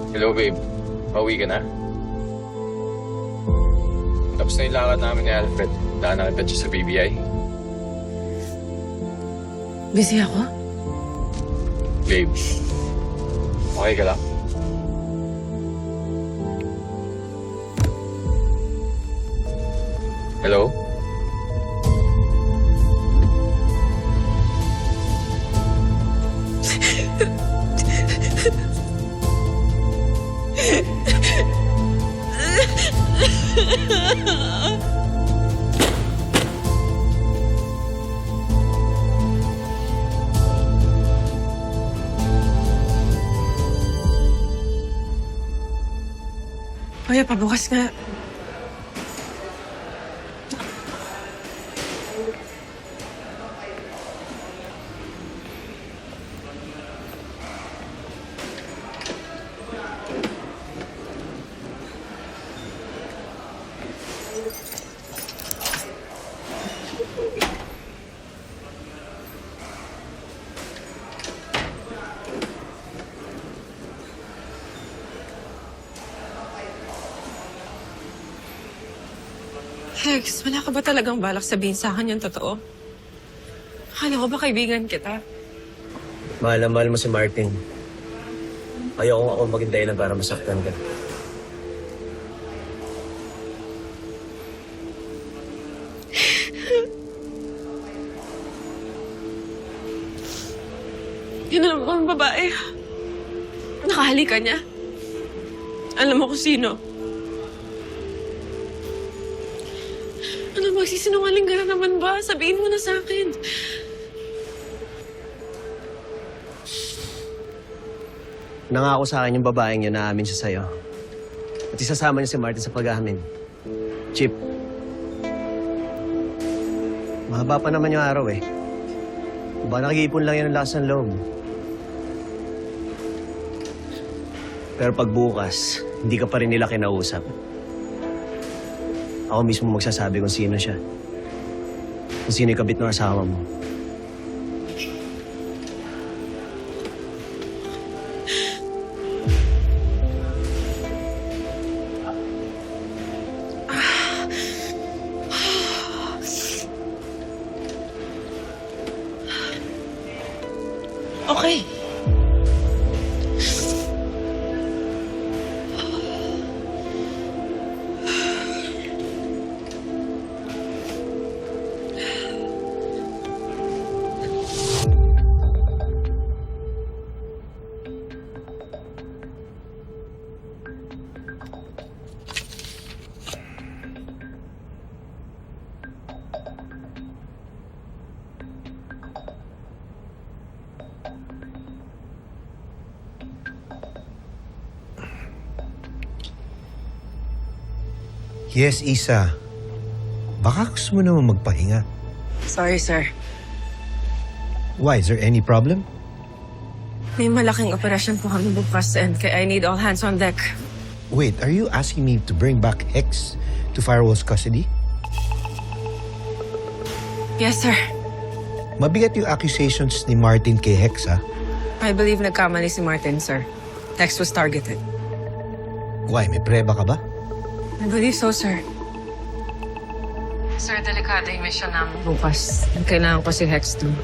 Hello, babe. Pauwi ka na? Tapos na yung lakad namin ni Alfred. Daan na kita siya sa BBI. Busy ako? Babe, okay ka lang? Hello? Kuya, pabukas nga. Hex, wala ka ba talagang balak sabihin sa akin yung totoo? Akala ko ba kaibigan kita? Mahal na mahal mo si Martin. Ayoko ako maging dahilan para masaktan ka. Yun na naman ang babae. Nakahalik ka niya. Alam mo kung sino. Ano, magsisinungaling ka na naman ba? Sabihin mo na sa akin. Nangako sa akin yung babaeng yun na amin siya sa'yo. At isasama niya si Martin sa pag-amin. Chip. Mahaba pa naman yung araw eh. Ba nag-iipon lang yan ng lakas ng loob. Pero pag bukas, hindi ka pa rin nila kinausap. Ako mismo magsasabi kung sino siya. Kung sino yung kabit ng asawa mo. Okay. Yes, Isa. Baka gusto mo naman magpahinga. Sorry, sir. Why? Is there any problem? May malaking operasyon po kami bukas and I need all hands on deck. Wait, are you asking me to bring back Hex to Firewall's custody? Yes, sir. Mabigat yung accusations ni Martin kay Hex, ha? I believe nagkamali si Martin, sir. Hex was targeted. Why? May preba ka ba? I believe so, sir. Sir, delikado yung mission namin bukas. Kailangan ko si Hex doon.